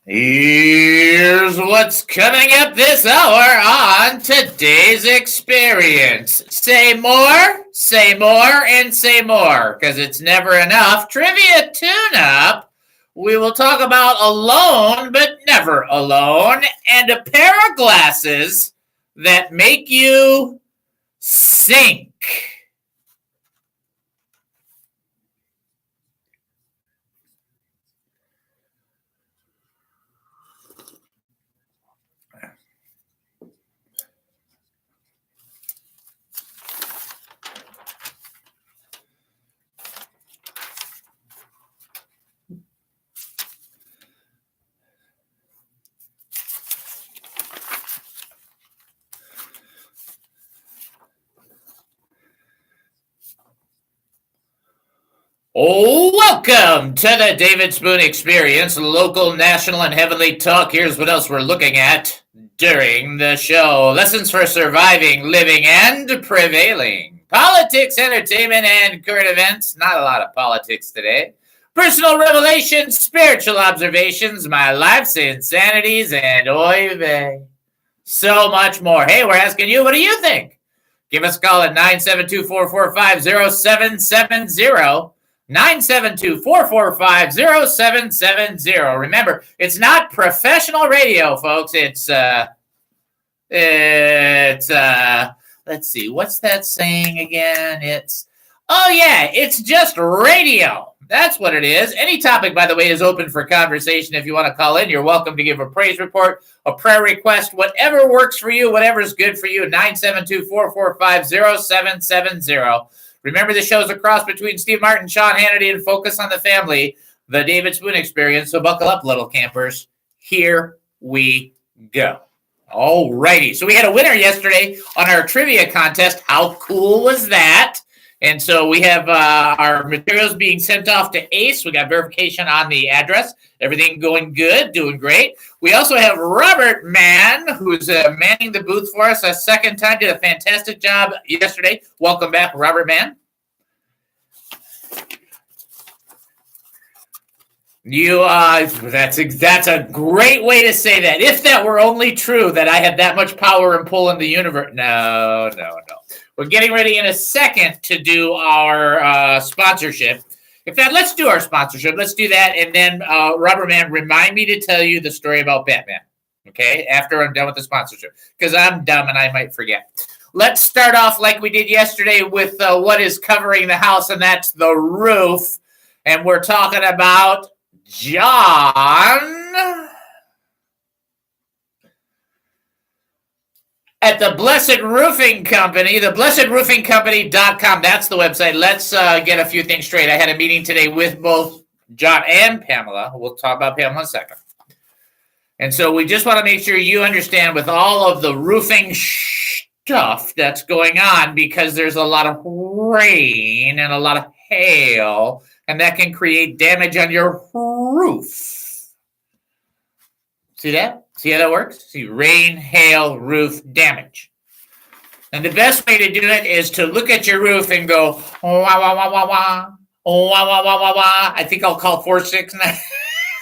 Here's what's coming up this hour on today's experience. Say more, and say more, because it's never enough. Trivia tune-up. We will talk about alone, but never alone, and a pair of glasses that make you sink. Welcome to the David Spoon Experience, local, national, and heavenly talk. Here's what else we're looking at during the show. Lessons for surviving, living, and prevailing. Politics, entertainment, and current events. Not a lot of politics today. Personal revelations, spiritual observations, my life's insanities, and oy vey. So much more. Hey, we're asking you, what do you think? Give us a call at 972-445-0770. 972-445-0770. Remember, it's not professional radio, folks. It's let's see, what's that saying again? It's just radio. That's what it is. Any topic, by the way, is open for conversation. If you want to call in, you're welcome to give a praise report, a prayer request, whatever works for you, whatever's good for you. 972-445-0770. Remember, the show's a cross between Steve Martin, Sean Hannity, and Focus on the Family, the David Spoon Experience. So buckle up, little campers. Here we go. All righty. So we had a winner yesterday on our trivia contest. How cool was that? And so we have our materials being sent off to Ace. We got verification on the address. Everything going good, doing great. We also have Robert Mann, who's manning the booth for us a second time. Did a fantastic job yesterday. Welcome back, Robert Mann. That's a great way to say that. If that were only true, that I had that much power and pull in the universe. No. We're getting ready in a second to do our sponsorship. In fact, let's do our sponsorship. Let's do that. And then, Robert Mann, remind me to tell you the story about Batman, okay, after I'm done with the sponsorship, because I'm dumb and I might forget. Let's start off like we did yesterday with what is covering the house, and that's the roof. And we're talking about John at the Blessed Roofing Company, theblessedroofingcompany.com. That's the website. Let's get a few things straight. I had a meeting today with both John and Pamela. We'll talk about Pamela in a second. And so we just want to make sure you understand with all of the roofing stuff that's going on, because there's a lot of rain and a lot of hail, and that can create damage on your roof. See that? See how that works? See, rain, hail, roof damage. And the best way to do it is to look at your roof and go, wah, wah, wah, wah, wah. Wah, wah, wah, wah, wah. I think I'll call 469.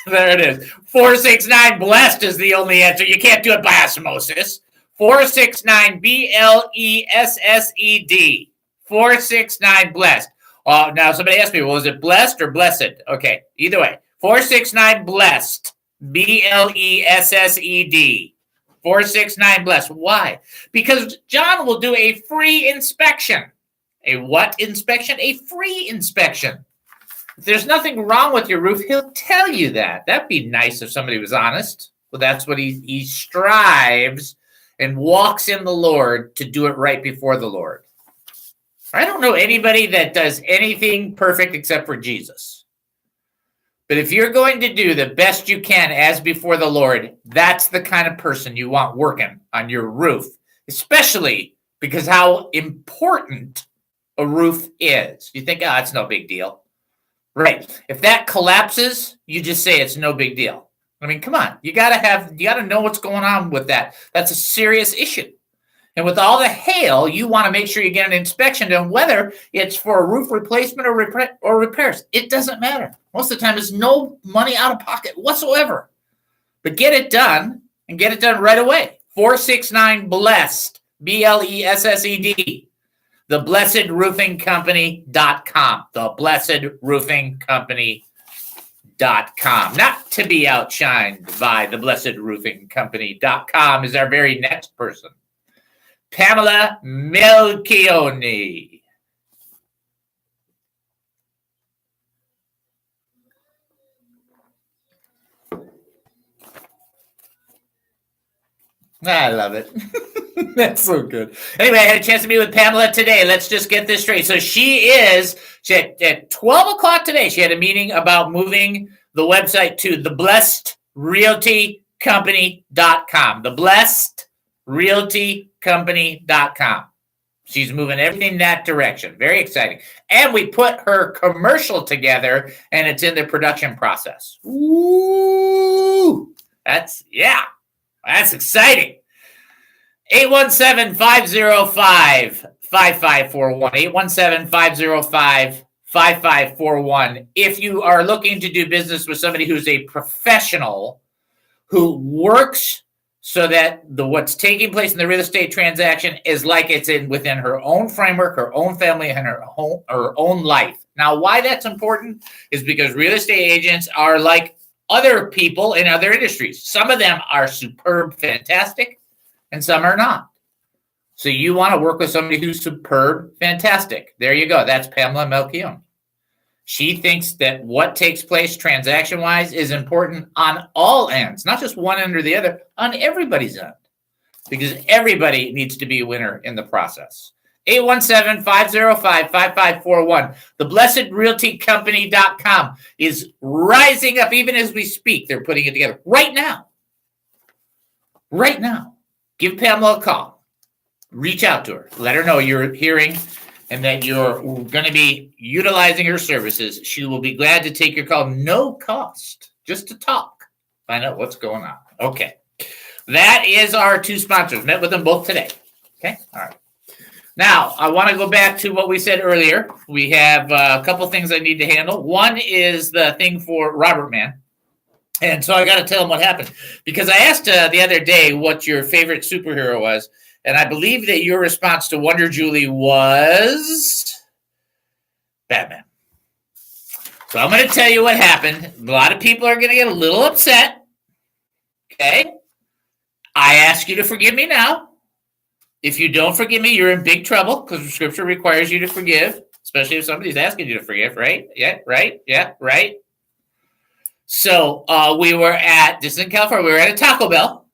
There it is. 469 blessed is the only answer. You can't do it by osmosis. 469 BLESSED. 469 blessed. Now somebody asked me, well, was it blessed or blessed? Okay, either way. 469 blessed. BLESSED. 469 blessed. Why? Because John will do a free inspection. A what inspection? A free inspection. If there's nothing wrong with your roof, he'll tell you that. That'd be nice if somebody was honest. Well, that's what he strives and walks in the Lord to do it right before the Lord. I don't know anybody that does anything perfect except for Jesus. But if you're going to do the best you can as before the Lord, that's the kind of person you want working on your roof, especially because how important a roof is. You think, it's no big deal. Right. If that collapses, you just say it's no big deal. I mean, come on. You gotta know what's going on with that. That's a serious issue. And with all the hail, you want to make sure you get an inspection done, whether it's for a roof replacement or repairs. It doesn't matter. Most of the time, it's no money out of pocket whatsoever. But get it done and get it done right away. 469-BLESSED, BLESSED. TheBlessedRoofingCompany.com. TheBlessedRoofingCompany.com. Not to be outshined by TheBlessedRoofingCompany.com is our very next person. Pamela Melchioni. I love it. That's so good. Anyway, I had a chance to meet with Pamela today. Let's just get this straight. So she at 12 o'clock today, she had a meeting about moving the website to theblessedrealtycompany.com. Theblessedrealtycompany.com. She's moving everything that direction. Very exciting. And we put her commercial together, and it's in the production process. Ooh, that's exciting. 817-505-5541. 817-505-5541. If you are looking to do business with somebody who's a professional who works so that what's taking place in the real estate transaction is like it's within her own framework, her own family, and her own life. Now, why that's important is because real estate agents are like other people in other industries. Some of them are superb, fantastic, and some are not. So you want to work with somebody who's superb, fantastic. There you go. That's Pamela Melchioni. She thinks that what takes place transaction-wise is important on all ends, not just one end or the other, on everybody's end, because everybody needs to be a winner in the process. 817-505-5541. TheBlessedRealtyCompany.com is rising up even as we speak. They're putting it together right now. Right now. Give Pamela a call. Reach out to her. Let her know you're hearing and that you're going to be utilizing her services. She will be glad to take your call. No cost. Just to talk. Find out what's going on. Okay. That is our two sponsors. Met with them both today. Okay. All right. Now, I want to go back to what we said earlier. We have a couple things I need to handle. One is the thing for Robert Mann. And so I got to tell him what happened. Because I asked the other day what your favorite superhero was. And I believe that your response to Wonder Julie was Batman. So I'm going to tell you what happened. A lot of people are going to get a little upset. Okay? I ask you to forgive me now. If you don't forgive me, you're in big trouble because the scripture requires you to forgive, especially if somebody's asking you to forgive, right? Yeah, right? Yeah, right? So we were this is in California, we were at a Taco Bell.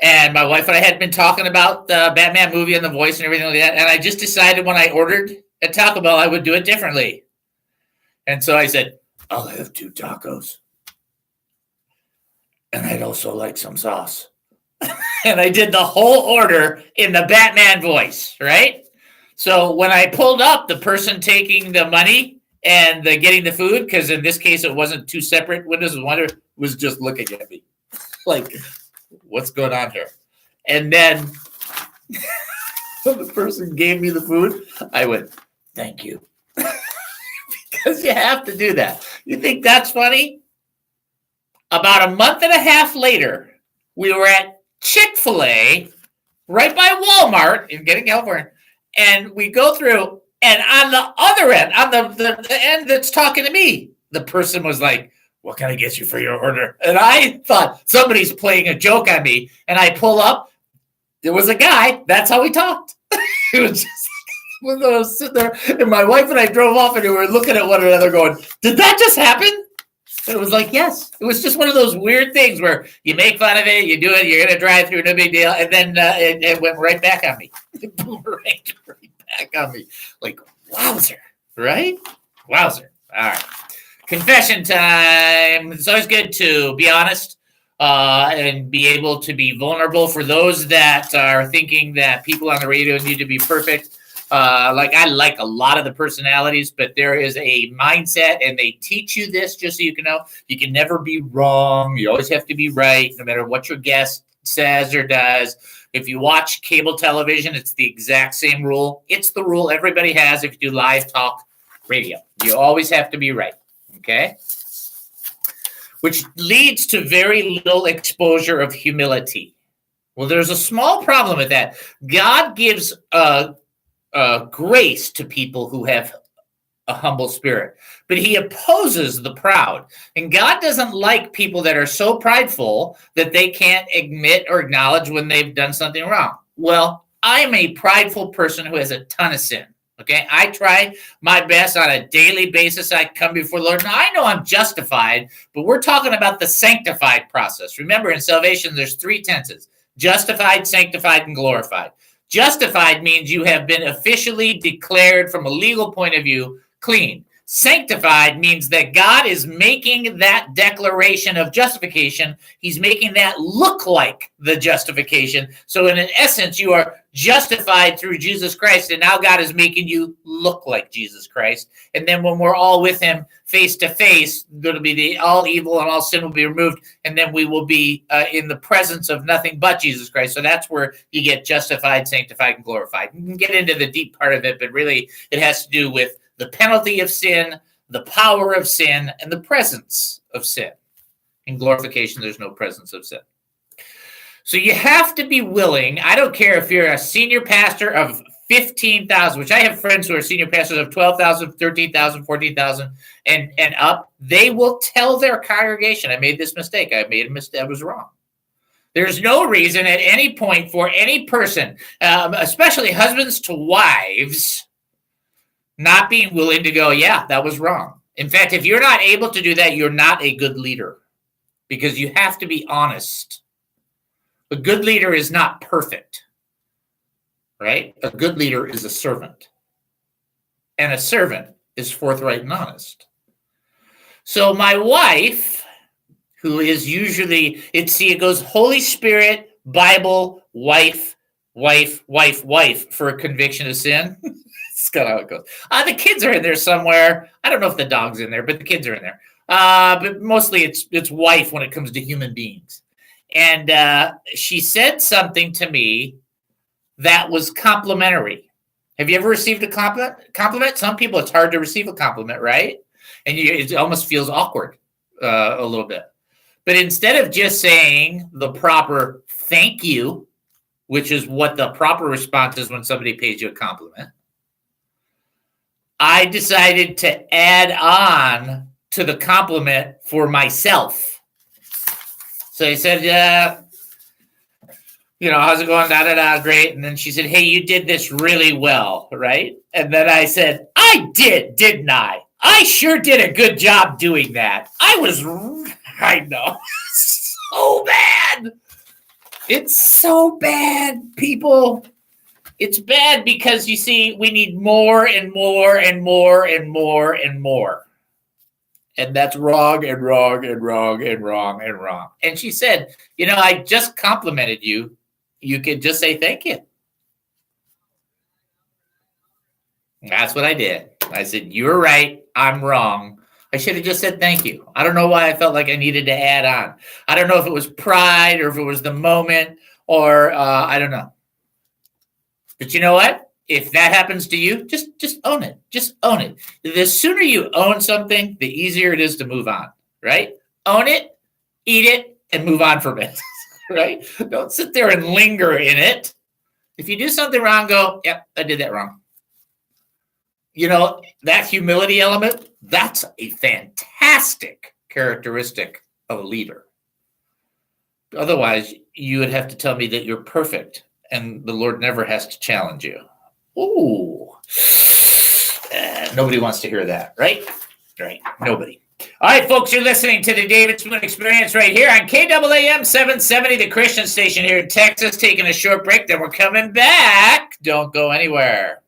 And my wife and I had been talking about the Batman movie and the voice and everything like that. And I just decided when I ordered at Taco Bell, I would do it differently. And so I said, I'll have 2 tacos. And I'd also like some sauce. And I did the whole order in the Batman voice, right? So when I pulled up, the person taking the money and getting the food, because in this case, it wasn't 2 separate windows, was just looking at me like, what's going on here? And then the person gave me the food. I went, thank you. Because you have to do that. You think that's funny? About a month and a half later, we were at Chick-fil-A right by Walmart in California. And we go through, and on the other end, on the end that's talking to me, the person was like, what can I get you for your order? And I thought somebody's playing a joke on me. And I pull up. There was a guy. That's how we talked. It was just when I was sitting there, and my wife and I drove off, and we were looking at one another going, did that just happen? And it was like, yes. It was just one of those weird things where you make fun of it, you do it, you're going to drive through, no big deal. And then it went right back on me. It boomeranged right back on me. Like, wowzer, right? Wowzer. All right. Confession time. It's always good to be honest and be able to be vulnerable for those that are thinking that people on the radio need to be perfect. I like a lot of the personalities, but there is a mindset, and they teach you this just so you can know you can never be wrong. You always have to be right, no matter what your guest says or does. If you watch cable television, it's the exact same rule. It's the rule everybody has if you do live talk radio. You always have to be right. Okay? which leads to very little exposure of humility. Well, there's a small problem with that. God gives grace to people who have a humble spirit, but he opposes the proud. And God doesn't like people that are so prideful that they can't admit or acknowledge when they've done something wrong. Well, I'm a prideful person who has a ton of sin. Okay, I try my best on a daily basis. I come before the Lord. Now, I know I'm justified, but we're talking about the sanctified process. Remember, in salvation, there's 3 tenses: justified, sanctified, and glorified. Justified means you have been officially declared from a legal point of view clean. Sanctified means that God is making that declaration of justification. He's making that look like the justification. So in essence, you are justified through Jesus Christ, and now God is making you look like Jesus Christ. And then when we're all with him face to face, there'll be all evil and all sin will be removed, and then we will be in the presence of nothing but Jesus Christ. So that's where you get justified, sanctified, and glorified. You can get into the deep part of it, but really it has to do with the penalty of sin, the power of sin, and the presence of sin. In glorification, there's no presence of sin. So you have to be willing. I don't care if you're a senior pastor of 15,000, which I have friends who are senior pastors of 12,000, 13,000, 14,000, and up. They will tell their congregation, I made this mistake. I made a mistake. I was wrong. There's no reason at any point for any person, especially husbands to wives, not being willing to go, yeah, that was wrong. In fact, if you're not able to do that, you're not a good leader, because you have to be honest. A good leader is not perfect, right? A good leader is a servant, and a servant is forthright and honest. So my wife, who is usually, it goes Holy Spirit, Bible, wife, for a conviction of sin. It's kind of how it goes. The kids are in there somewhere. I don't know if the dog's in there, but the kids are in there. But mostly it's wife when it comes to human beings. And she said something to me that was complimentary. Have you ever received a compliment? Some people, it's hard to receive a compliment, right? And it almost feels awkward a little bit. But instead of just saying the proper thank you, which is what the proper response is when somebody pays you a compliment, I decided to add on to the compliment for myself. So I said, how's it going? Great. And then she said, hey, you did this really well, right? And then I said, I did, didn't I? I sure did a good job doing that. I know. So bad. It's so bad, people. It's bad because, you see, we need more and more and more and more and more. And that's wrong and wrong and wrong and wrong and wrong. And she said, I just complimented you. You could just say thank you. That's what I did. I said, you're right. I'm wrong. I should have just said thank you. I don't know why I felt like I needed to add on. I don't know if it was pride or if it was the moment or I don't know. But you know what? If that happens to you, just own it. Just own it. The sooner you own something, the easier it is to move on, right? Own it, eat it, and move on from it, right? Don't sit there and linger in it. If you do something wrong, go, yep, I did that wrong. That humility element, that's a fantastic characteristic of a leader. Otherwise, you would have to tell me that you're perfect, and the Lord never has to challenge you. Ooh. Nobody wants to hear that, right? Right. Nobody. All right, folks, you're listening to the David Spoon Experience right here on KAAM 770, the Christian station here in Texas. Taking a short break, then we're coming back. Don't go anywhere.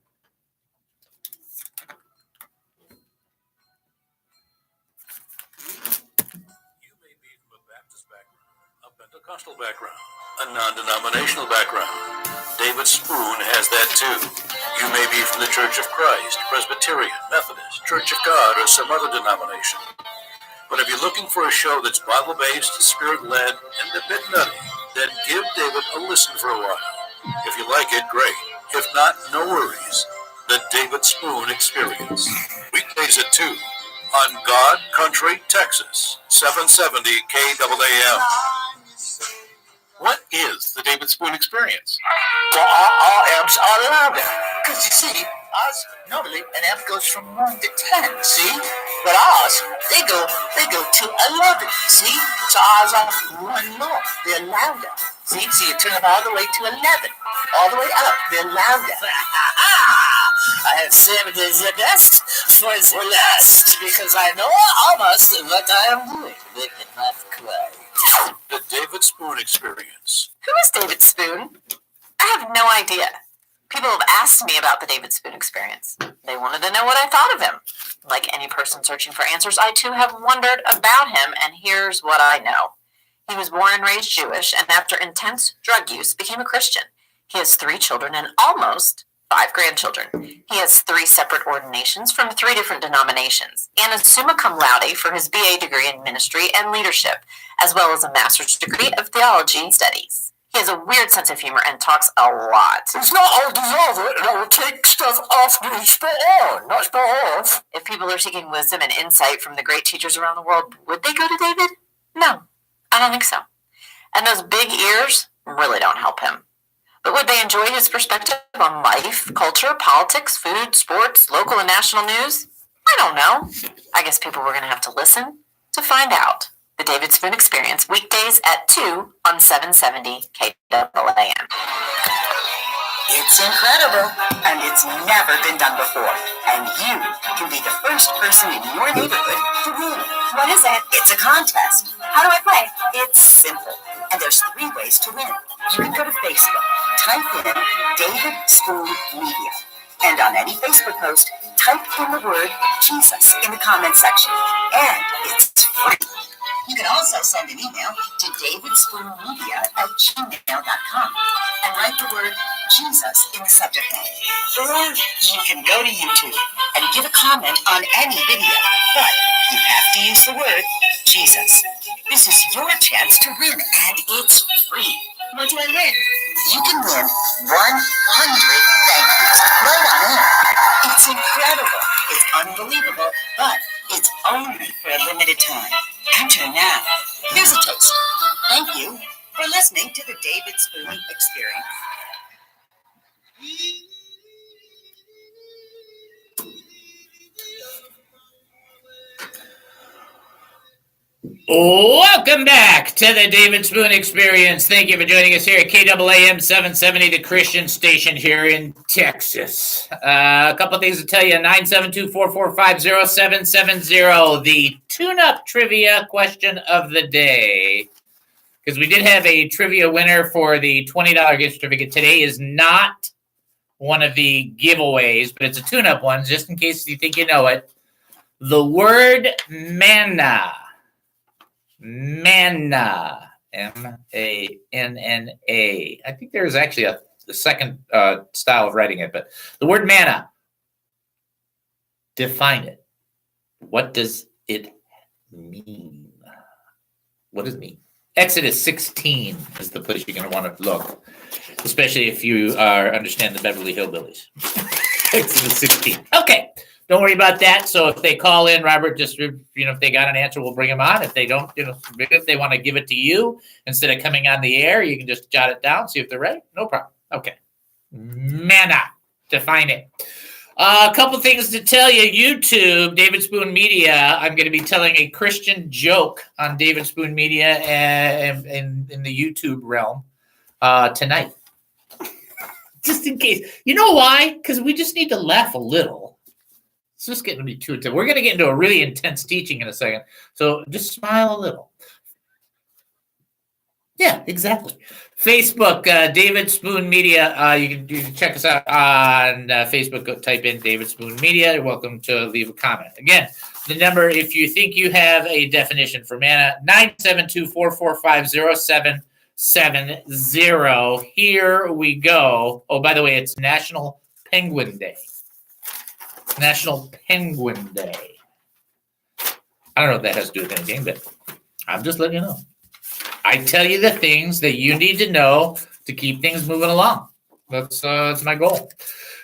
You may be from a Baptist background, a Pentecostal background, a non-denominational background. David Spoon has that too. You may be from the Church of Christ, Presbyterian, Methodist, Church of God, or some other denomination. But if you're looking for a show that's Bible-based, Spirit-led, and a bit nutty, then give David a listen for a while. If you like it, great. If not, no worries. The David Spoon Experience. Weekdays at 2 on God Country, Texas, 770 KAAM. What is the David Spoon Experience? Well, all amps are louder. Because you see, ours, normally an amp goes from 1 to 10, see? But ours, they go to 11, see? So ours are 1 more. They're louder. See? So you turn them all the way to 11. All the way up. They're louder. I have saved the best for the last. Because I know almost what I am doing. They cannot cry. The David Spoon Experience. Who is David Spoon? I have no idea. People have asked me about the David Spoon Experience. They wanted to know what I thought of him. Like any person searching for answers, I too have wondered about him, and here's what I know. He was born and raised Jewish, and after intense drug use, became a Christian. He has 3 children and almost 5 grandchildren. He has 3 separate ordinations from 3 different denominations, and a summa cum laude for his BA degree in ministry and leadership, as well as a master's degree of theology studies. He has a weird sense of humor and talks a lot. It's not I'll dissolve it and I will take stuff off and spit on, not spit off. If people are seeking wisdom and insight from the great teachers around the world, would they go to David? No, I don't think so. And those big ears really don't help him. But would they enjoy his perspective on life, culture, politics, food, sports, local and national news? I don't know. I guess people were going to have to listen to find out. The David Spoon Experience, weekdays at 2 on 770 KAAM. It's incredible, and it's never been done before. And you can be the first person in your neighborhood to win. What is it? It's a contest. How do I play? It's simple, and there's 3 ways to win. You can go to Facebook, type in David Spoon Media, and on any Facebook post, type in the word Jesus in the comment section, and it's free. You can also send an email to davidspoonmedia@gmail.com and write the word Jesus in the subject line. Or you can go to YouTube and give a comment on any video, but you have to use the word Jesus. This is your chance to win, and it's free. What do I win? You can win 100 thank yous right on air. It's incredible. It's unbelievable, but it's only for a limited time. Enter now. Here's a toast. Thank you for listening to the David Spoon Experience. Welcome back to the David Spoon Experience. Thank you for joining us here at KAAM 770, the Christian station here in Texas. A couple things to tell you. 972-445-0770, the tune-up trivia question of the day. Because we did have a trivia winner for the $20 gift certificate. Today is not one of the giveaways, but it's a tune-up one, just in case you think you know it. The word manna. Manna, M-A-N-N-A. I think there's actually a second style of writing it, but the word manna, define it. What does it mean? What does it mean? Exodus 16 is the place you're going to want to look, especially if you understand the Beverly Hillbillies. Exodus 16. Okay. Don't worry about that. So if they call in, Robert, just, if they got an answer, we'll bring them on. If they don't, if they want to give it to you instead of coming on the air, you can just jot it down, see if they're right. No problem. Okay. Manna. Define it. A couple things to tell you. YouTube, David Spoon Media. I'm going to be telling a Christian joke on David Spoon Media and in the YouTube realm tonight. Just in case. You know why? Because we just need to laugh a little. It's just getting to be too intense. We're going to get into a really intense teaching in a second. So just smile a little. Yeah, exactly. Facebook, David Spoon Media. You can check us out on Facebook. Go type in David Spoon Media. You're welcome to leave a comment. Again, the number, if you think you have a definition for manna, 972-445-0770. Here we go. Oh, by the way, it's National Penguin Day. National Penguin Day. I don't know if that has to do with anything, but I'm just letting you know. I tell you the things that you need to know to keep things moving along. That's my goal.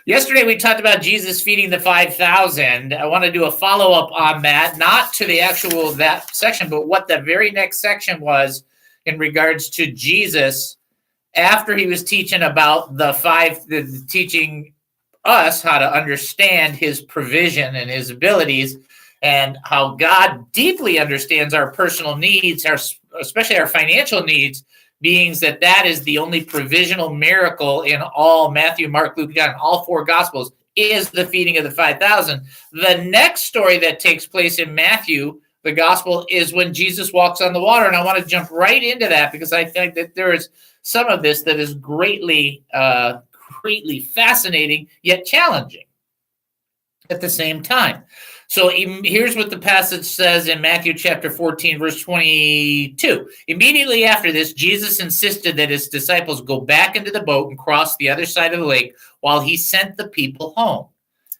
Yesterday we talked about Jesus feeding the 5,000. I want to do a follow-up on that, not to the actual that section, but what the very next section was in regards to Jesus after he was teaching about teaching us how to understand his provision and his abilities, and how God deeply understands our personal needs, especially our financial needs, being that is the only provisional miracle in all Matthew, Mark, Luke, John, all four Gospels, is the feeding of the 5,000. The next story that takes place in Matthew, the Gospel, is when Jesus walks on the water. And I want to jump right into that because I think that there is some of this that is greatly fascinating, yet challenging at the same time. So here's what the passage says in Matthew chapter 14, verse 22. Immediately after this, Jesus insisted that his disciples go back into the boat and cross the other side of the lake while he sent the people home.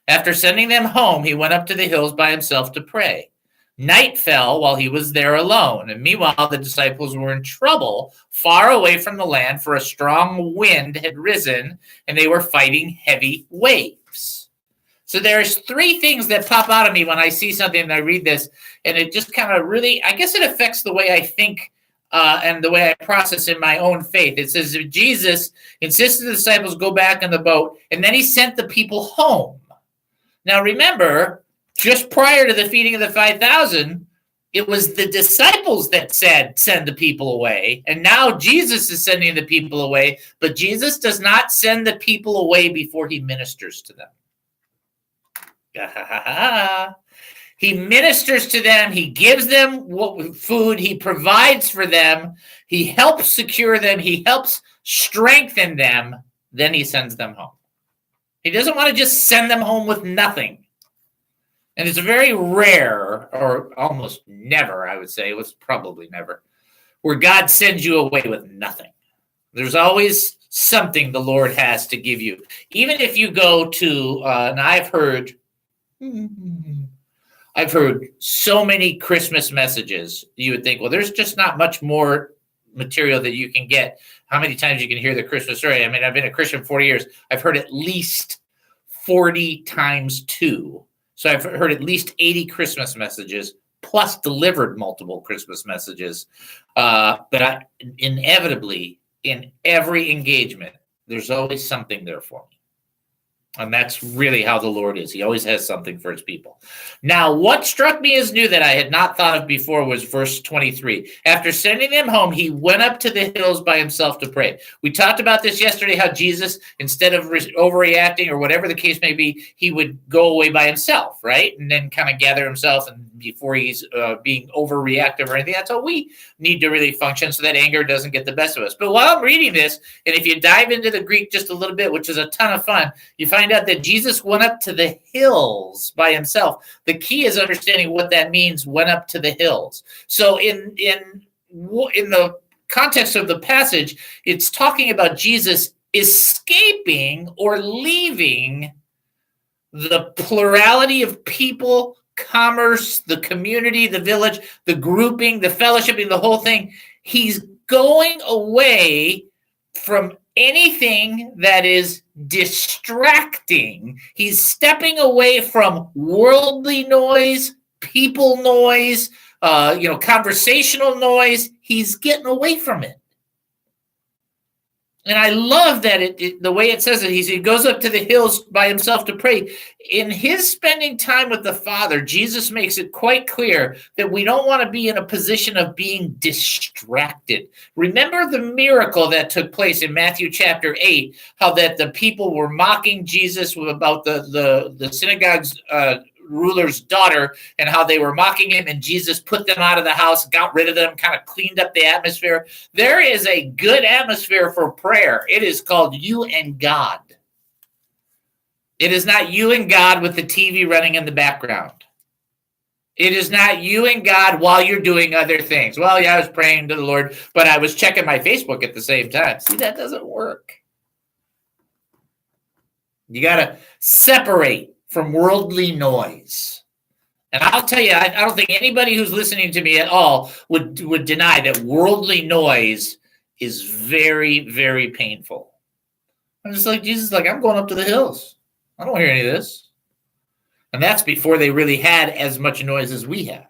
After sending them home, he went up to the hills by himself to pray. Night fell while he was there alone, and meanwhile the disciples were in trouble far away from the land, for a strong wind had risen, and they were fighting heavy waves. So there's three things that pop out of me when I see something and I read this, and it just kind of really, I guess it affects the way I think and the way I process in my own faith. It says that Jesus insisted the disciples go back in the boat, and then he sent the people home. Now remember, just prior to the feeding of the 5,000, it was the disciples that said, send the people away. And now Jesus is sending the people away, but Jesus does not send the people away before he ministers to them. He ministers to them. He gives them food. He provides for them. He helps secure them. He helps strengthen them. Then he sends them home. He doesn't want to just send them home with nothing. And it's very rare, or almost never, I would say, it was probably never, where God sends you away with nothing. There's always something the Lord has to give you. Even if you go to, and I've heard so many Christmas messages, you would think, well, there's just not much more material that you can get. How many times you can hear the Christmas story? I mean, I've been a Christian 40 years. I've heard at least 40 times 2. So I've heard at least 80 Christmas messages, plus delivered multiple Christmas messages. But inevitably, in every engagement, there's always something there for me. And that's really how the Lord is. He always has something for his people. Now, what struck me as new that I had not thought of before was verse 23. After sending them home, he went up to the hills by himself to pray. We talked about this yesterday, how Jesus, instead of overreacting or whatever the case may be, he would go away by himself, right? And then kind of gather himself, and before he's being overreactive or anything. That's how we need to really function, so that anger doesn't get the best of us. But while I'm reading this, and if you dive into the Greek just a little bit, which is a ton of fun, you find out that Jesus went up to the hills by himself. The key is understanding what that means, went up to the hills. So in the context of the passage, it's talking about Jesus escaping or leaving the plurality of people, commerce, the community, the village, the grouping, the fellowshipping, the whole thing. He's going away from anything that is distracting. He's stepping away from worldly noise, people noise, conversational noise. He's getting away from it. And I love that the way it says it. He goes up to the hills by himself to pray. In his spending time with the Father, Jesus makes it quite clear that we don't want to be in a position of being distracted. Remember the miracle that took place in Matthew chapter 8, how that the people were mocking Jesus about the synagogue's ruler's daughter, and how they were mocking him, and Jesus put them out of the house, got rid of them, kind of cleaned up the atmosphere. There is a good atmosphere for prayer. It is called you and God. It is not you and God with the TV running in the background. It is not you and God while you're doing other things. Well, yeah, I was praying to the Lord, but I was checking my Facebook at the same time. See, that doesn't work. You got to separate from worldly noise. And I'll tell you, I don't think anybody who's listening to me at all would deny that worldly noise is very, very painful. I'm just like, Jesus, like, I'm going up to the hills. I don't hear any of this. And that's before they really had as much noise as we have.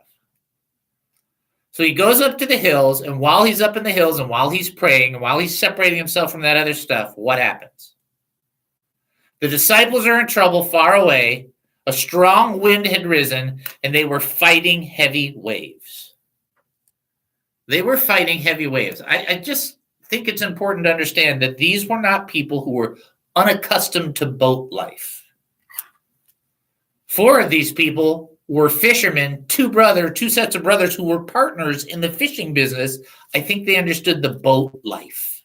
So he goes up to the hills, and while he's up in the hills, and while he's praying, and while he's separating himself from that other stuff, what happens? The disciples are in trouble far away. A strong wind had risen, and they were fighting heavy waves. They were fighting heavy waves. I just think it's important to understand that these were not people who were unaccustomed to boat life. 4 of these people were fishermen, 2 sets of brothers who were partners in the fishing business. I think they understood the boat life.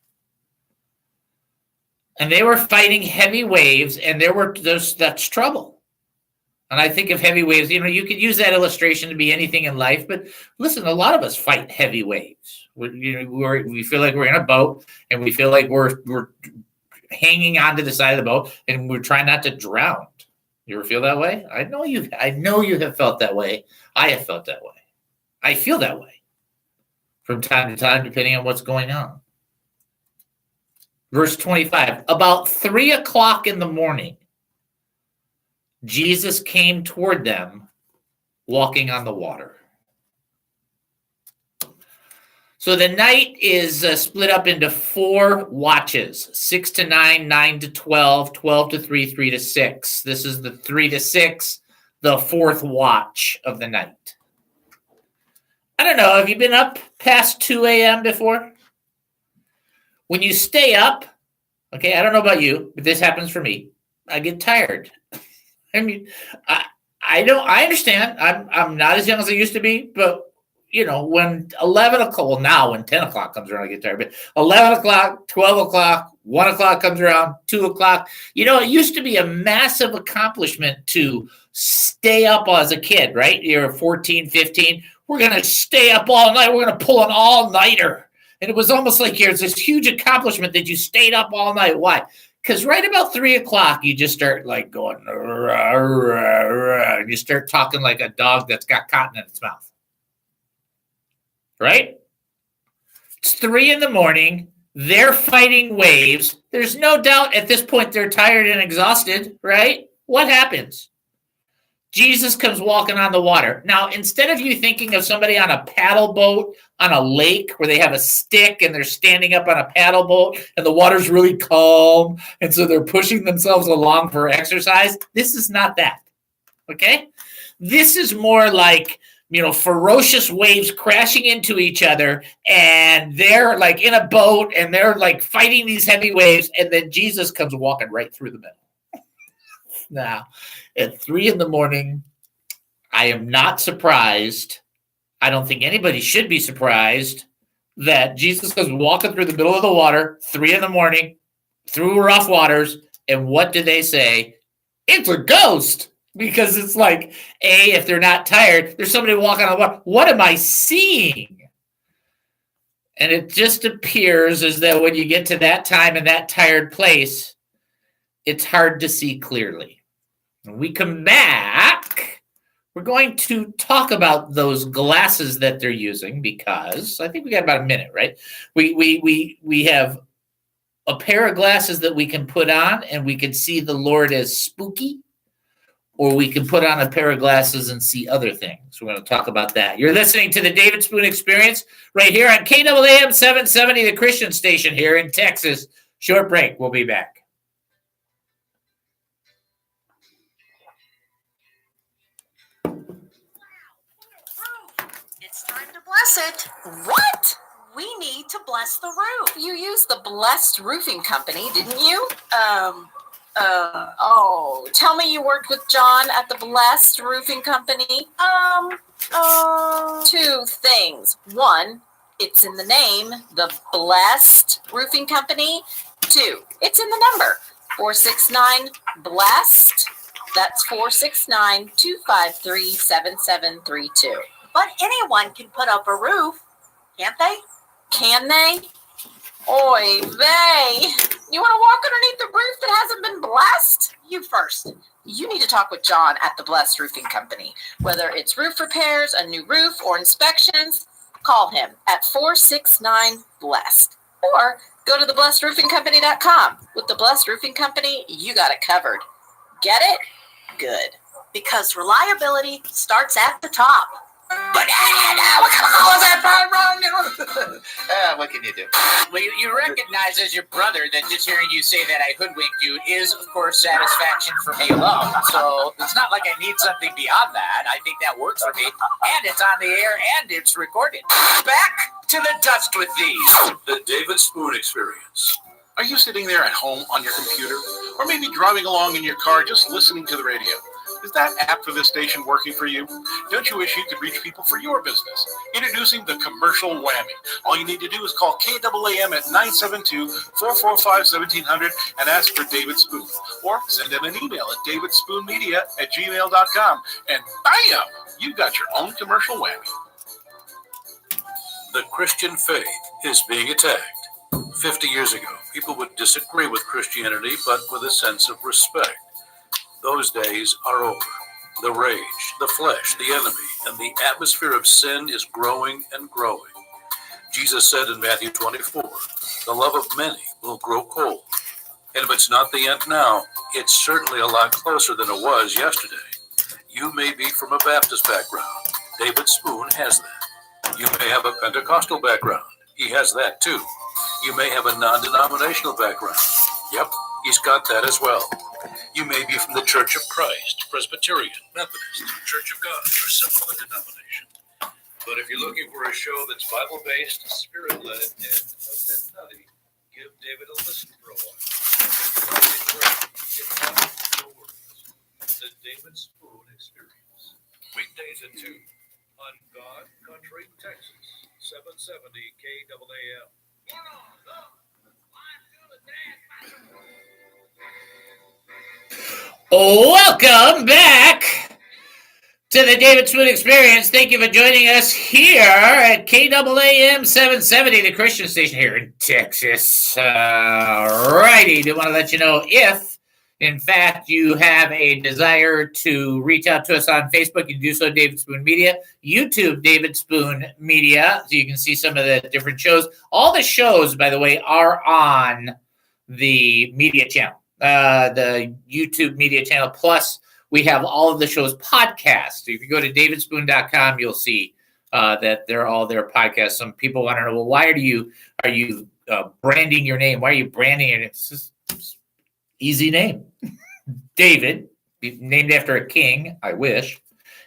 And they were fighting heavy waves, and that's trouble. And I think of heavy waves, you could use that illustration to be anything in life, but listen, a lot of us fight heavy waves. We feel like we're in a boat, and we feel like we're hanging onto the side of the boat, and we're trying not to drown. You ever feel that way? I know you have felt that way. I have felt that way. I feel that way from time to time, depending on what's going on. Verse 25, about 3 o'clock in the morning, Jesus came toward them walking on the water. So the night is split up into 4 watches, 6 to 9, 9 to 12, 12 to 3, 3 to 6. This is the 3 to 6, the 4th watch of the night. I don't know, have you been up past 2 a.m. before? When you stay up, okay, I don't know about you, but this happens for me. I get tired. I mean, I understand. I'm not as young as I used to be, but when 11 o'clock, well, now when 10 o'clock comes around, I get tired, but 11 o'clock, 12 o'clock, 1 o'clock comes around, 2 o'clock, it used to be a massive accomplishment to stay up as a kid, right? You're 14, 15. We're going to stay up all night. We're going to pull an all-nighter. And it was almost like there's this huge accomplishment that you stayed up all night. Why? Because right about 3 o'clock, you just start like going, rah, rah, rah, and you start talking like a dog that's got cotton in its mouth. Right? It's 3 in the morning. They're fighting waves. There's no doubt at this point they're tired and exhausted, right? What happens? Jesus comes walking on the water. Now, instead of you thinking of somebody on a paddle boat on a lake where they have a stick and they're standing up on a paddle boat and the water's really calm, and so they're pushing themselves along for exercise, this is not that, okay? This is more like, ferocious waves crashing into each other, and they're like in a boat and they're like fighting these heavy waves, and then Jesus comes walking right through the middle. Now, at 3 in the morning, I am not surprised. I don't think anybody should be surprised that Jesus comes walking through the middle of the water, 3 in the morning, through rough waters, and what do they say? It's a ghost. Because it's like, if they're not tired, there's somebody walking on the water. What am I seeing? And it just appears as though when you get to that time and that tired place, it's hard to see clearly. When we come back, we're going to talk about those glasses that they're using, because I think we got about a minute, right? We have a pair of glasses that we can put on and we can see the Lord as spooky. Or we can put on a pair of glasses and see other things. We're going to talk about that. You're listening to the David Spoon Experience right here on KAAM 770, the Christian station here in Texas. Short break. We'll be back. It's time to bless it. What? We need to bless the roof. You used the Blessed Roofing Company, didn't you? Tell me you worked with John at the Blessed Roofing Company. 2 things. 1, it's in the name, the Blessed Roofing Company. 2, it's in the number, 469 Blessed. That's 469-253-7732. But anyone can put up a roof, can't they? Can they? Oy vey. You want to walk underneath the roof that hasn't been blessed? You first. You need to talk with John at the Blessed Roofing Company. Whether it's roof repairs, a new roof, or inspections, call him at 469-BLESSED. Or Go to theblessedroofingcompany.com. With The Blessed Roofing Company, you got it covered. Get it? Good. Because reliability starts at the top. But what kind of was that part wrong? What can you do? Well, you recognize as your brother that just hearing you say that I hoodwinked you is, of course, satisfaction for me alone. So it's not like I need something beyond that. I think that works for me. And it's on the air and it's recorded. Back to the dust with these. The David Spoon Experience. Are you sitting there at home on your computer? Or maybe driving along in your car just listening to the radio? Is that app for this station working for you? Don't you wish you could reach people for your business? Introducing the Commercial Whammy. All you need to do is call KAAM at 972-445-1700 and ask for David Spoon. Or send them an email at davidspoonmedia@gmail.com. And bam! You've got your own commercial whammy. The Christian faith is being attacked. 50 years ago, people would disagree with Christianity, but with a sense of respect. Those days are over. The rage, the flesh, the enemy, and the atmosphere of sin is growing and growing. Jesus said in Matthew 24, the love of many will grow cold. And if it's not the end now, it's certainly a lot closer than it was yesterday. You may be from a Baptist background. David Spoon has that. You may have a Pentecostal background. He has that too. You may have a non-denominational background. Yep, he's got that as well. You may be from the Church of Christ, Presbyterian, Methodist, Church of God, or some other denomination. But if you're looking for a show that's Bible-based, Spirit-led, and a bit nutty, give David a listen for a while. It's not your words. The David Spoon Experience. Weekdays at 2 on God Country, Texas, 770 KAAM. Welcome back to the David Spoon Experience. Thank you for joining us here at KAAM 770, the Christian station here in Texas. Righty, do want to let you know if, in fact, you have a desire to reach out to us on Facebook, you can do so, David Spoon Media, YouTube, David Spoon Media, so you can see some of the different shows. All the shows, by the way, are on the media channel. The YouTube media channel. Plus, we have all of the show's podcasts. So if you go to davidspoon.com, you'll see that they're all their podcasts. Some people want to know, well, why are you branding your name? Why are you branding it? It's just easy name. David, named after a king, I wish.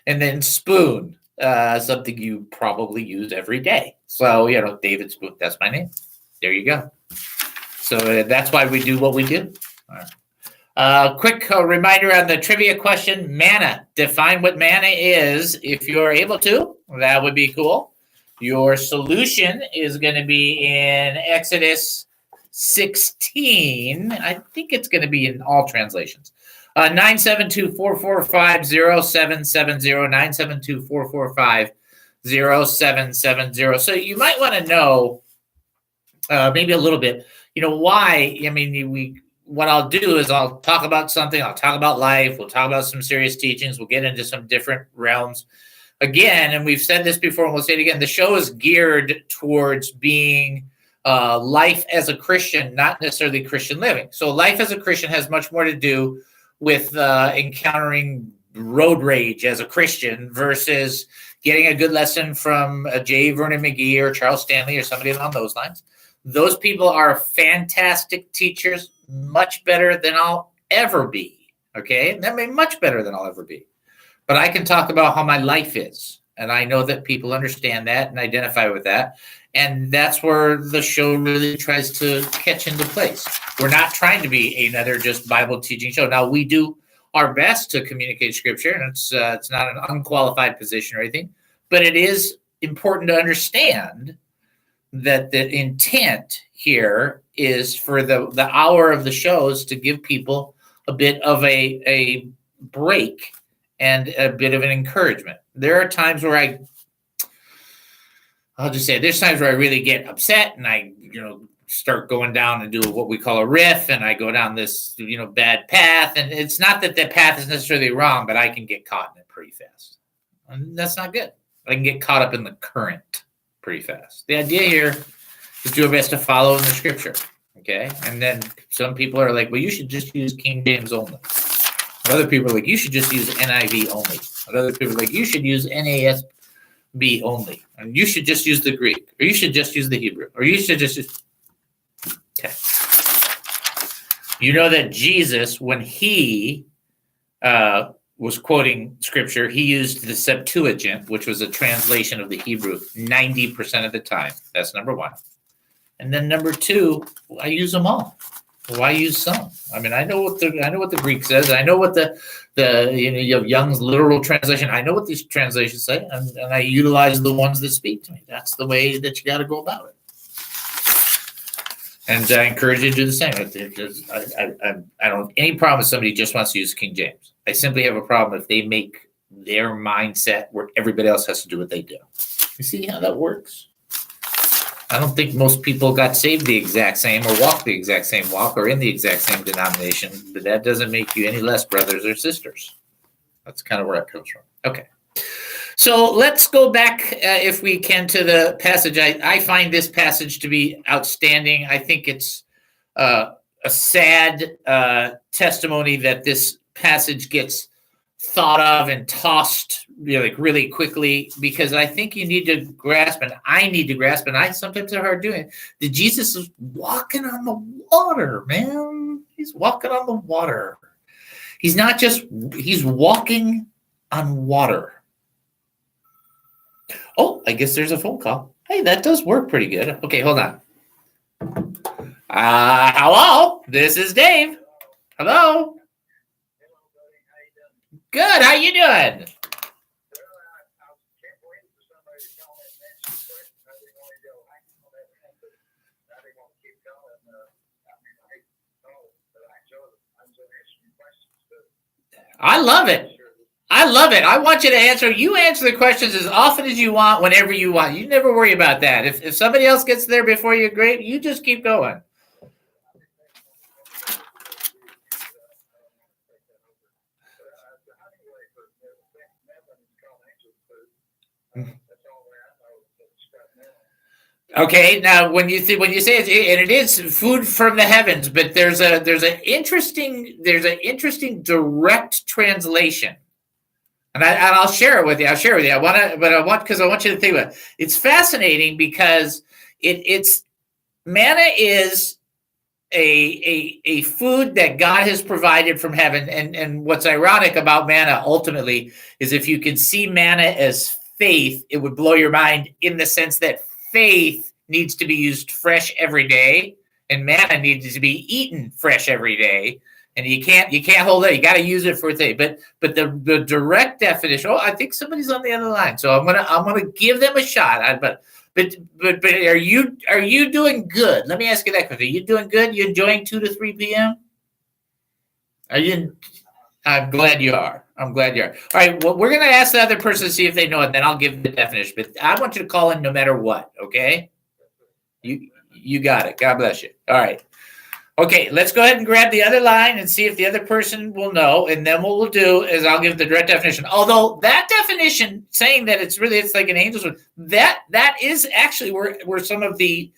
And then Spoon, something you probably use every day. So, David Spoon, that's my name. There you go. So that's why we do what we do. Quick reminder on the trivia question, manna. Define what manna is if you're able to. That would be cool. Your solution is going to be in Exodus 16. I think it's going to be in all translations. 972-445-0770, 972-445-0770. So you might want to know maybe a little bit, why. I mean, what I'll do is I'll talk about something. I'll talk about life. We'll talk about some serious teachings. We'll get into some different realms. Again, and we've said this before, and we'll say it again, the show is geared towards being life as a Christian, not necessarily Christian living. So life as a Christian has much more to do with encountering road rage as a Christian versus getting a good lesson from J. Vernon McGee or Charles Stanley or somebody along those lines. Those people are fantastic teachers, much better than I'll ever be. Okay? That may be much better than I'll ever be. But I can talk about how my life is. And I know that people understand that and identify with that. And that's where the show really tries to catch into place. We're not trying to be another just Bible teaching show. Now, we do our best to communicate Scripture, and it's not an unqualified position or anything. But it is important to understand that the intent here is for the hour of the shows to give people a bit of a break and a bit of an encouragement. There are times where there's times where I really get upset and I, start going down and do what we call a riff, and I go down this, bad path. And it's not that the path is necessarily wrong, but I can get caught in it pretty fast. And that's not good. I can get caught up in the current pretty fast. The idea here Just do our best to follow in the scripture. Okay. And then some people are like, well, you should just use King James only. Other people are like, you should just use NIV only. Other people are like, you should use NASB only. And you should just use the Greek. Or you should just use the Hebrew. Or you should just use. Okay. You know that Jesus, when he was quoting scripture, he used the Septuagint, which was a translation of the Hebrew 90% of the time. That's number one. And then number two, I use them all. Why use some? I mean, I know what the Greek says. I know what the you have Young's literal translation. I know what these translations say, and I utilize the ones that speak to me. That's the way that you got to go about it. And I encourage you to do the same. Because I don't have any problem if somebody just wants to use King James. I simply have a problem if they make their mindset where everybody else has to do what they do. You see how that works? I don't think most people got saved the exact same or walk the exact same walk or in the exact same denomination, but that doesn't make you any less brothers or sisters. That's kind of where it comes from. Okay. So let's go back, if we can, to the passage. I find this passage to be outstanding. I think it's a sad testimony that this passage gets thought of and tossed really quickly, because I think you need to grasp, and I need to grasp, and I sometimes have hard doing it, that Jesus is walking on the water, man. He's walking on the water. He's walking on water. Oh, I guess there's a phone call. Hey, that does work pretty good. Okay, hold on. Hello, this is Dave. Hello. Good. How you doing? I love it. I want you to answer. You answer the questions as often as you want, whenever you want. You never worry about that. If somebody else gets there before you, great. You just keep going. Okay, now when you say it, and it is food from the heavens, but there's an interesting direct translation, and I'll share it with you. I want you to think about it. It's fascinating because it's manna is a food that God has provided from heaven, and what's ironic about manna ultimately is if you can see manna as faith, it would blow your mind in the sense that faith needs to be used fresh every day, and manna needs to be eaten fresh every day. And you can't hold it. You got to use it for a thing. But the direct definition. Oh, I think somebody's on the other line, so I'm gonna give them a shot. But are you doing good? Let me ask you that question. Are you doing good? You enjoying 2 to 3 p.m.? Are you? I'm glad you are. All right. Well, we're going to ask the other person to see if they know it. Then I'll give the definition. But I want you to call in no matter what. Okay. You got it. God bless you. All right. Okay. Let's go ahead and grab the other line and see if the other person will know. And then what we'll do is I'll give the direct definition. Although that definition saying that it's like an angel's food, that is actually where some of the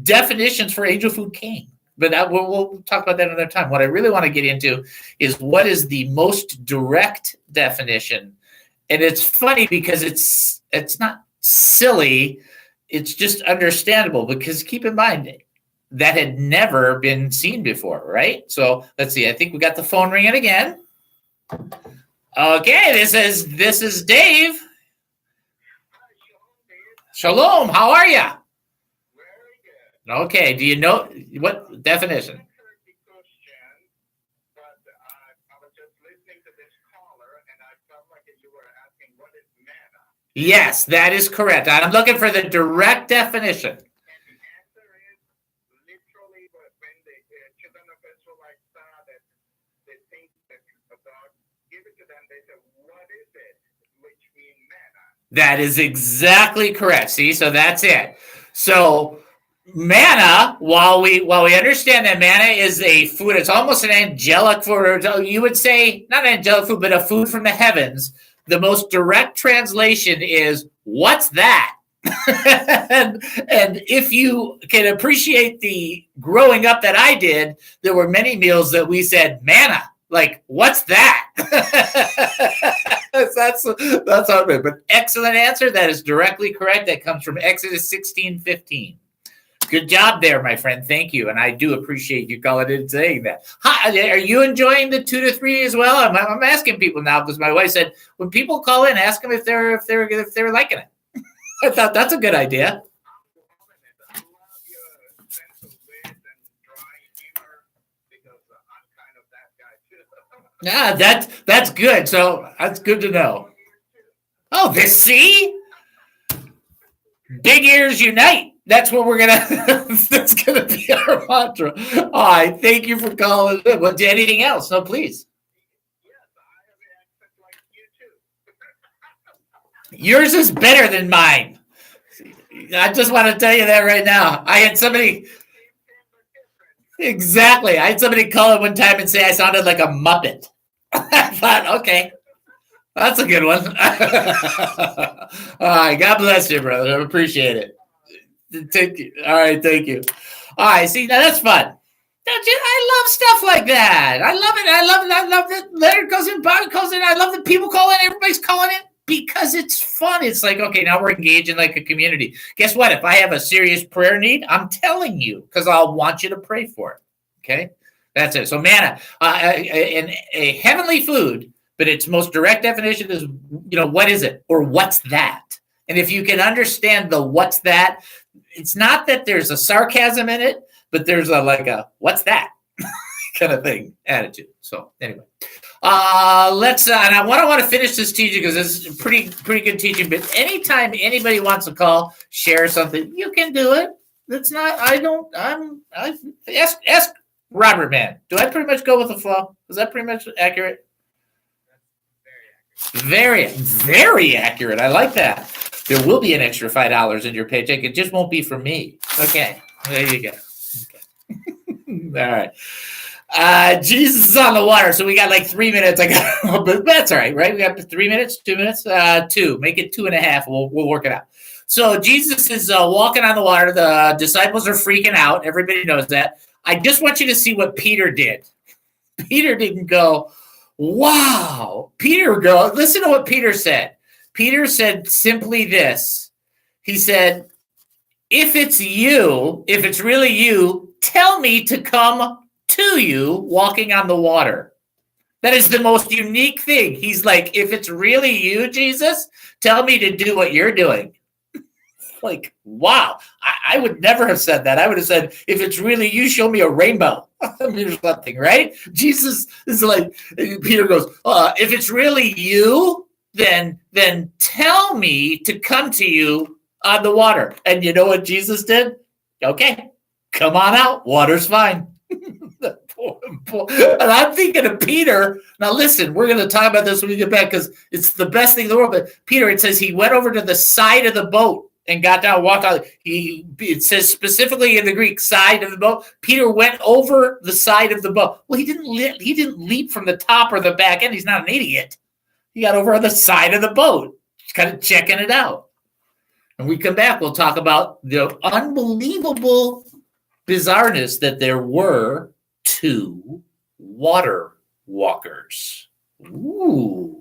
definitions for angel food came. But we'll talk about that another time. What I really want to get into is what is the most direct definition. And it's funny because it's not silly. It's just understandable, because keep in mind that had never been seen before, right? So let's see. I think we got the phone ringing again. Okay, this is Dave. Shalom. How are you? Okay, do you know what definition? Yes, that is correct. I'm looking for the direct definition. That is exactly correct. See, so that's it. So manna, while we understand that manna is a food, it's almost an angelic food. You would say not an angelic food, but a food from the heavens. The most direct translation is, "What's that?" and if you can appreciate the growing up that I did, there were many meals that we said, manna, like, what's that? that's how it is. But excellent answer. That is directly correct. That comes from Exodus 16:15. Good job there, my friend. Thank you. And I do appreciate you calling in and saying that. Hi, are you enjoying the 2 to 3 as well? I'm asking people now because my wife said, when people call in, ask them if they're liking it. I thought that's a good idea. Yeah, that's good. So that's good to know. Oh, this see? Big ears unite. That's what we're gonna. That's gonna be our mantra. All right, thank you for calling. Well, anything else? No, please. Yours is better than mine. I just want to tell you that right now. I had somebody. Exactly. I had somebody call it one time and say I sounded like a Muppet. I thought, okay, that's a good one. All right. God bless you, brother. I appreciate it. Thank you. All right. Thank you. All right. See, now that's fun. I love stuff like that. I love it. I love that Leonard goes in, Bobby calls in. I love that people call in. Everybody's calling in because it's fun. It's like, okay, now we're engaging like a community. Guess what? If I have a serious prayer need, I'm telling you because I'll want you to pray for it. Okay. That's it. So manna, a heavenly food, but its most direct definition is, what is it or what's that? And if you can understand the what's that, it's not that there's a sarcasm in it, but there's a what's that kind of thing attitude. So anyway, let's and I want to finish this teaching because this is pretty good teaching. But anytime anybody wants to call, share something, you can do it. That's not. I ask Robert, man. Do I pretty much go with the flow? Is that pretty much accurate? Very, very accurate. I like that. There will be an extra $5 in your paycheck. It just won't be from me. Okay, there you go. Okay. All right. Jesus is on the water, so we got like 3 minutes. But that's all right, right? We got 3 minutes, 2 minutes, 2. Make it 2.5. We'll work it out. So Jesus is walking on the water. The disciples are freaking out. Everybody knows that. I just want you to see what Peter did. Peter didn't go, wow. Listen to what Peter said. Peter said simply this. He said, if it's really you, tell me to come to you walking on the water. That is the most unique thing. He's like, if it's really you, Jesus, tell me to do what you're doing. Like, wow. I would never have said that. I would have said, if it's really you, show me a rainbow. Or something, right? Jesus is like, Peter goes, if it's really you, then tell me to come to you on the water. And you know what Jesus did? Okay, come on out. Water's fine. And I'm thinking of Peter. Now, listen, we're going to talk about this when we get back because it's the best thing in the world. But Peter, it says he went over to the side of the boat and got down, walked out. It says specifically in the Greek, side of the boat. Peter went over the side of the boat. Well, he didn't leap from the top or the back end. He's not an idiot. He got over on the side of the boat, just kind of checking it out. And we come back, we'll talk about the unbelievable bizarreness that there were 2 water walkers. Ooh.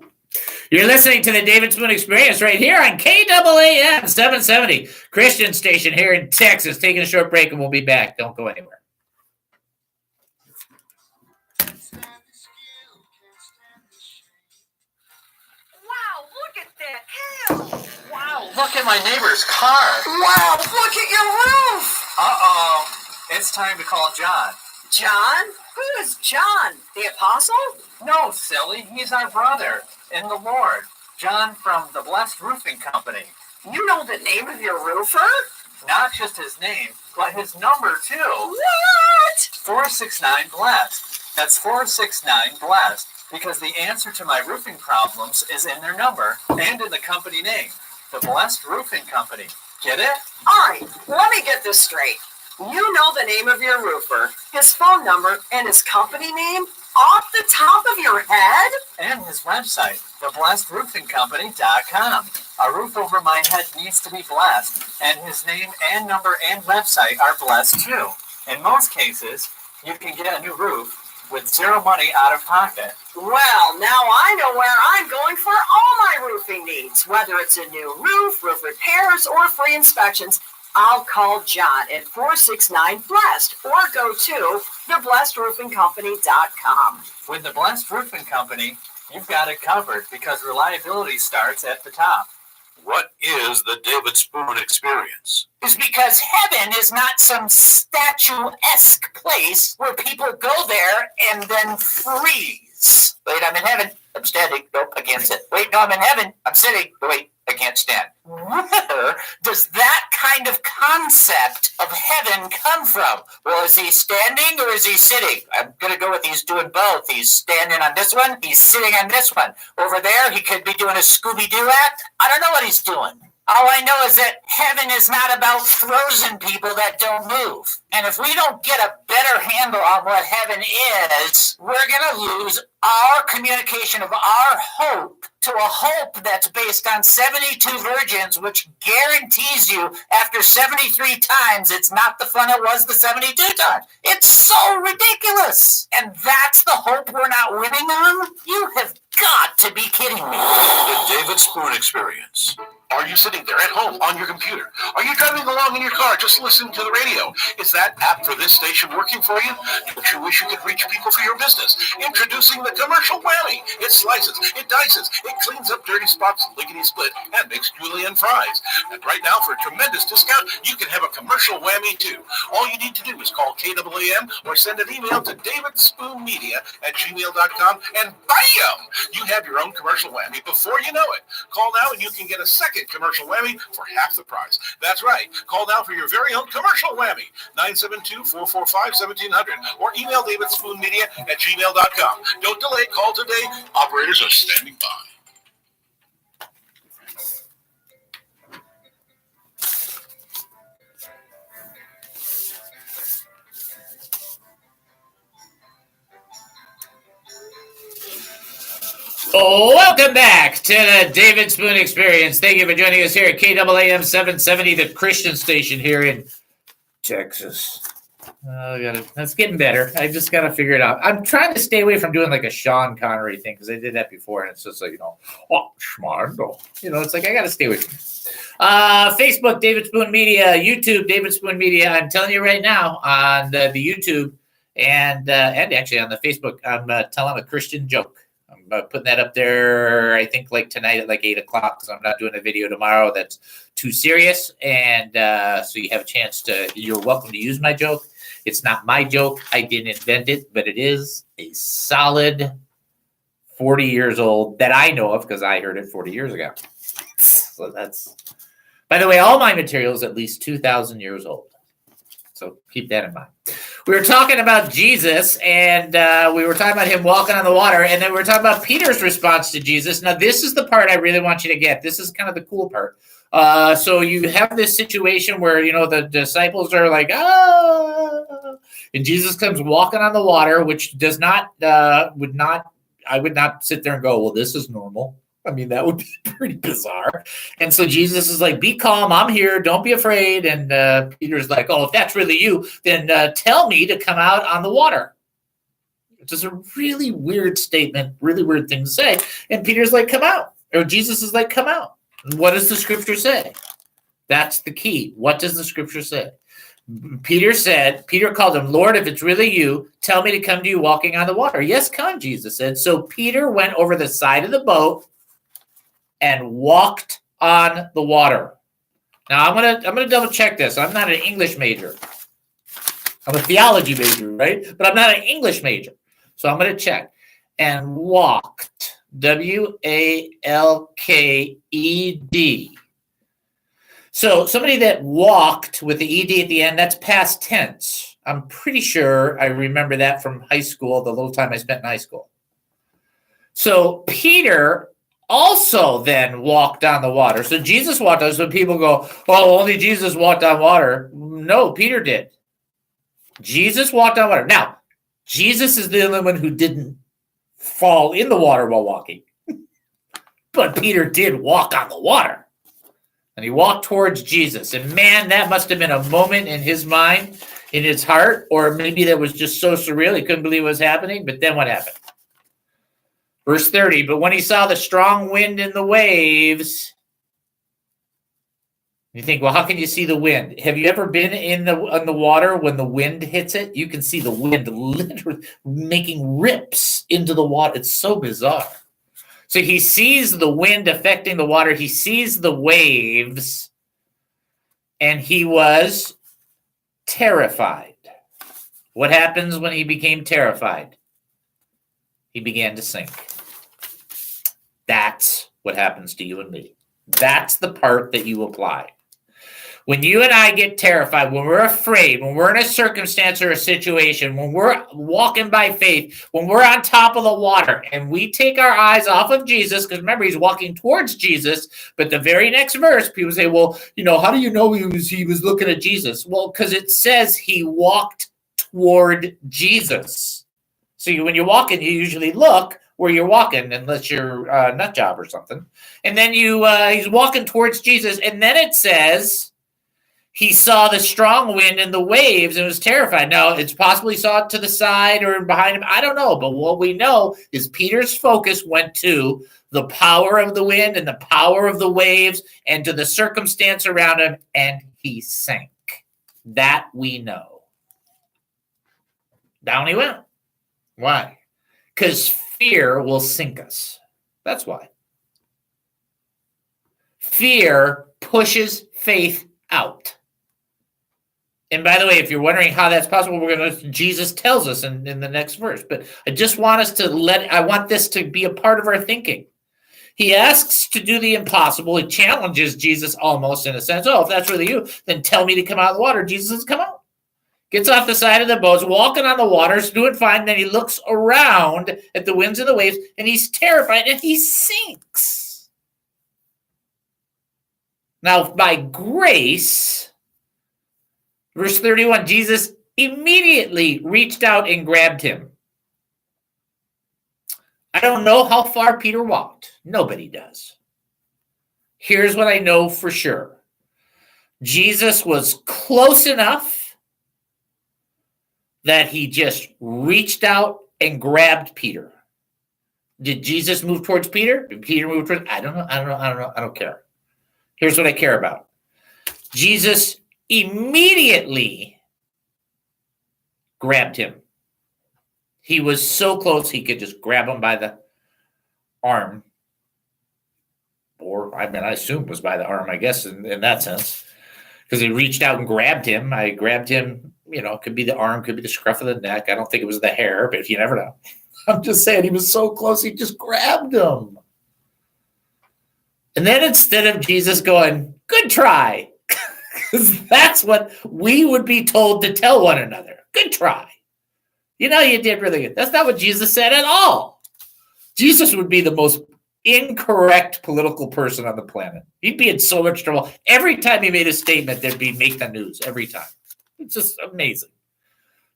You're listening to the David Spoon Experience right here on KAAM 770 Christian station here in Texas. Taking a short break and we'll be back. Don't go anywhere. Wow, look at that hill. Wow. Look at my neighbor's car. Wow, look at your roof. Uh-oh. It's time to call John. John? Who is John? The apostle? No, silly. He's our brother in the Lord. John from the Blessed Roofing Company. You know the name of your roofer? Not just his name, but his number, too. What? 469 Blessed. That's 469 Blessed because the answer to my roofing problems is in their number and in the company name. The Blessed Roofing Company. Get it? All right, let me get this straight. You know the name of your roofer, his phone number, and his company name, off the top of your head? And his website, theblessedroofingcompany.com. A roof over my head needs to be blessed, and his name and number and website are blessed too. In most cases, you can get a new roof with zero money out of pocket. Well, now I know where I'm going for all my roofing needs. Whether it's a new roof, roof repairs, or free inspections, I'll call John at 469-BLESSED or go to theblessedroofingcompany.com. With the Blessed Roofing Company, you've got it covered because reliability starts at the top. What is the David Spoon Experience? Is because heaven is not some statuesque place where people go there and then freeze. Wait, I'm in heaven. I'm standing. Nope, I can't sit. Wait, no, I'm in heaven. I'm sitting. Wait, I can't stand. Where does that kind of concept of heaven come from? Well, is he standing or is he sitting? I'm going to go with he's doing both. He's standing on this one. He's sitting on this one. Over there, he could be doing a Scooby-Doo act. I don't know what he's doing. All I know is that heaven is not about frozen people that don't move. And if we don't get a better handle on what heaven is, we're going to lose our communication of our hope to a hope that's based on 72 virgins, which guarantees you after 73 times it's not the fun it was the 72 times. It's so ridiculous. And that's the hope we're not winning on? You have got to be kidding me. The David Spoon Experience. Are you sitting there at home on your computer? Are you driving along in your car just listening to the radio? Is that app for this station working for you? Don't you wish you could reach people for your business? Introducing the Commercial Whammy. It slices, it dices, it cleans up dirty spots, lickety-split, and makes julienne fries. And right now, for a tremendous discount, you can have a Commercial Whammy too. All you need to do is call KAAM or send an email to davidspoonmedia@gmail.com and bam! You have your own Commercial Whammy before you know it. Call now and you can get a second Commercial Whammy for half the price. That's right. Call now for your very own Commercial Whammy. 972-445-1700 or email davidspoonmedia@gmail.com. Don't delay. Call today. Operators are standing by. Welcome back to the David Spoon Experience. Thank you for joining us here at KAAM 770, the Christian station here in Texas. That's getting better. I just got to figure it out. I'm trying to stay away from doing like a Sean Connery thing because I did that before, and it's just like, schmardo. It's like I got to stay away from it. Facebook, David Spoon Media. YouTube, David Spoon Media. I'm telling you right now on the YouTube and actually on the Facebook, I'm telling a Christian joke. I'm putting that up there, I think, like tonight at like 8 o'clock because I'm not doing a video tomorrow that's too serious. And so you have a chance you're welcome to use my joke. It's not my joke. I didn't invent it, but it is a solid 40 years old that I know of because I heard it 40 years ago. So that's, by the way, all my material is at least 2,000 years old. So keep that in mind. We were talking about Jesus, and we were talking about him walking on the water, and then we were talking about Peter's response to Jesus. Now, this is the part I really want you to get. This is kind of the cool part. So you have this situation where, the disciples are like, and Jesus comes walking on the water, which does not, I would not sit there and go, well, this is normal. I mean, that would be pretty bizarre. And so Jesus is like, be calm. I'm here. Don't be afraid. And Peter's like, oh, if that's really you, then tell me to come out on the water. It's just a really weird statement, really weird thing to say. And Peter's like, come out. Or Jesus is like, come out. What does the scripture say? That's the key. What does the scripture say? Peter called him, Lord, if it's really you, tell me to come to you walking on the water. Yes, come, Jesus said. So Peter went over the side of the boat and walked on the water. Now I'm gonna double check this. I'm not an English major. I'm a theology major, right? But I'm not an English major. So I'm gonna check. And walked. W-A-L-K-E-D. So somebody that walked with the ED at the end, that's past tense. I'm pretty sure I remember that from high school, the little time I spent in high school. So Peter also then walked on the water. So Jesus walked on. So people go, oh, only Jesus walked on water. No, Peter did. Jesus walked on water. Now, Jesus is the only one who didn't fall in the water while walking. But Peter did walk on the water. And he walked towards Jesus. And man, that must have been a moment in his mind, in his heart, or maybe that was just so surreal he couldn't believe what was happening. But then what happened? Verse 30, but when he saw the strong wind and the waves, you think, well, how can you see the wind? Have you ever been in the water when the wind hits it? You can see the wind literally making rips into the water. It's so bizarre. So he sees the wind affecting the water. He sees the waves, and he was terrified. What happens when he became terrified? He began to sink. That's what happens to you and me. That's the part that you apply. When you and I get terrified, when we're afraid, when we're in a circumstance or a situation, when we're walking by faith, when we're on top of the water and we take our eyes off of Jesus, because remember, he's walking towards Jesus, but the very next verse, people say, well, how do you know he was looking at Jesus? Well, because it says he walked toward Jesus. So when you're walking, you usually look where you're walking, unless you're a nut job or something. And then he's walking towards Jesus, and then it says, he saw the strong wind and the waves and was terrified. Now, it's possible he saw it to the side or behind him. I don't know. But what we know is Peter's focus went to the power of the wind and the power of the waves and to the circumstance around him, and he sank. That we know. Down he went. Why? Because fear will sink us. That's why. Fear pushes faith out. And by the way, if you're wondering how that's possible, Jesus tells us in the next verse. But I just want us I want this to be a part of our thinking. He asks to do the impossible. He challenges Jesus almost in a sense. Oh, if that's really you, then tell me to come out of the water. Jesus says, come out. Gets off the side of the boat, walking on the waters, doing fine. Then he looks around at the winds and the waves, and he's terrified, and he sinks. Now, by grace, verse 31, Jesus immediately reached out and grabbed him. I don't know how far Peter walked. Nobody does. Here's what I know for sure. Jesus was close enough that he just reached out and grabbed Peter. Did Jesus move towards Peter? Did Peter move towards? I don't know. I don't care. Here's what I care about. Jesus immediately grabbed him. He was so close he could just grab him by the arm. Or, I assume it was by the arm, I guess, in that sense. Because he reached out and grabbed him. I grabbed him, it could be the arm, could be the scruff of the neck. I don't think it was the hair, but you never know. I'm just saying he was so close, he just grabbed him. And then instead of Jesus going, good try, because that's what we would be told to tell one another. Good try. You did really good. That's not what Jesus said at all. Jesus would be the most incorrect political person on the planet. He'd be in so much trouble. Every time he made a statement, there'd be make the news every time. It's just amazing.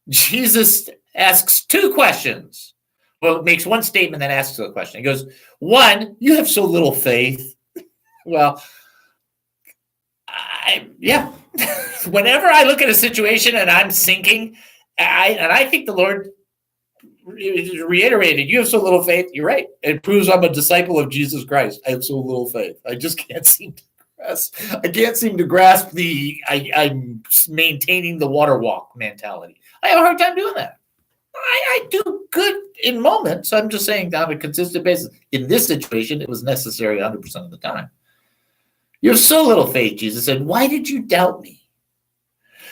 Jesus asks two questions. Well, makes one statement, then asks a question. He goes, one, you have so little faith. Well, whenever I look at a situation and I'm sinking, I think the Lord reiterated, you have so little faith. You're right. It proves I'm a disciple of Jesus Christ. I have so little faith. I just can't seem to grasp. I can't seem to grasp I'm maintaining the water walk mentality. I have a hard time doing that. I do good in moments. I'm just saying on a consistent basis. In this situation, it was necessary 100% of the time. You have so little faith, Jesus said. Why did you doubt me?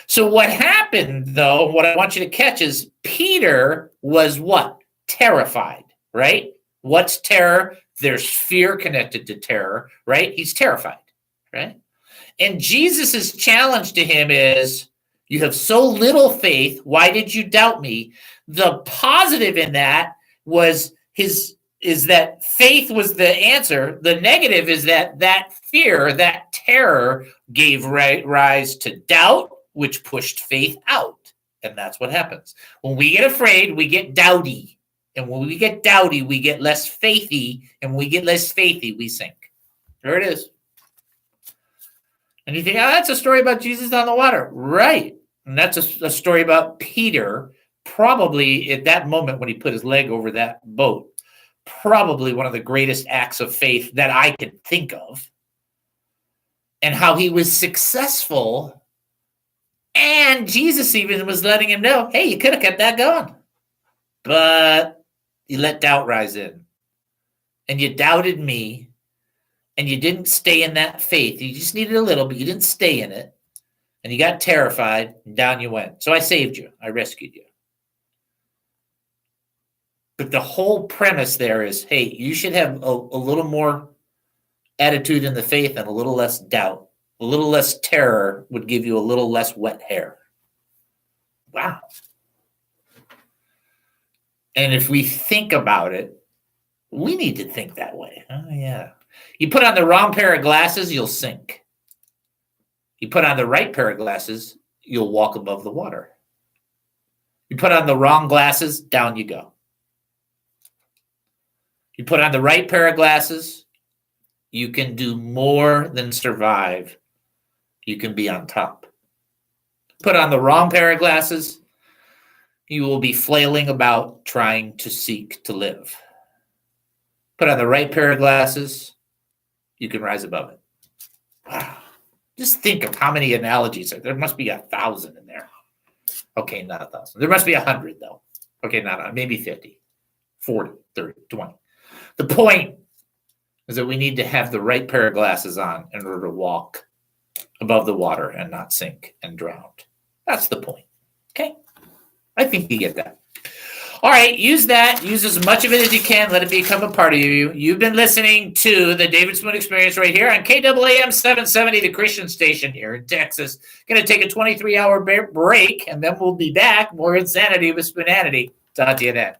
So what happened, though, what I want you to catch is Peter was what? Terrified, right? What's terror? There's fear connected to terror, right? He's terrified, right? And Jesus' challenge to him is, you have so little faith. Why did you doubt me? The positive in that is that faith was the answer. The negative is that fear, that terror gave rise to doubt, which pushed faith out. And that's what happens. When we get afraid, we get doubty. And when we get doubty, we get less faithy. And when we get less faithy, we sink. There it is. And you think, oh, that's a story about Jesus on the water. Right. And that's a story about Peter, probably at that moment when he put his leg over that boat, probably one of the greatest acts of faith that I could think of. And how he was successful. And Jesus even was letting him know, hey, you could have kept that going. But you let doubt rise in. And you doubted me. And you didn't stay in that faith. You just needed a little, but you didn't stay in it. And you got terrified, and down you went. So I saved you. I rescued you. But the whole premise there is, hey, you should have a little more attitude in the faith and a little less doubt. A little less terror would give you a little less wet hair. Wow. And if we think about it, we need to think that way. Oh, yeah. You put on the wrong pair of glasses, you'll sink. You put on the right pair of glasses, you'll walk above the water. You put on the wrong glasses, down you go. You put on the right pair of glasses, you can do more than survive. You can be on top. Put on the wrong pair of glasses, you will be flailing about trying to seek to live. Put on the right pair of glasses, you can rise above it. Wow. Just think of how many analogies. There must be 1,000 in there. Okay, not 1,000. There must be 100, though. Okay, maybe 50, 40, 30, 20. The point is that we need to have the right pair of glasses on in order to walk above the water and not sink and drown. That's the point. Okay? I think you get that. All right, use that. Use as much of it as you can. Let it become a part of you. You've been listening to the David Spoon Experience right here on KAAM 770, the Christian station here in Texas. Going to take a 23-hour break, and then we'll be back. More insanity with Spoonanity. Talk to you then.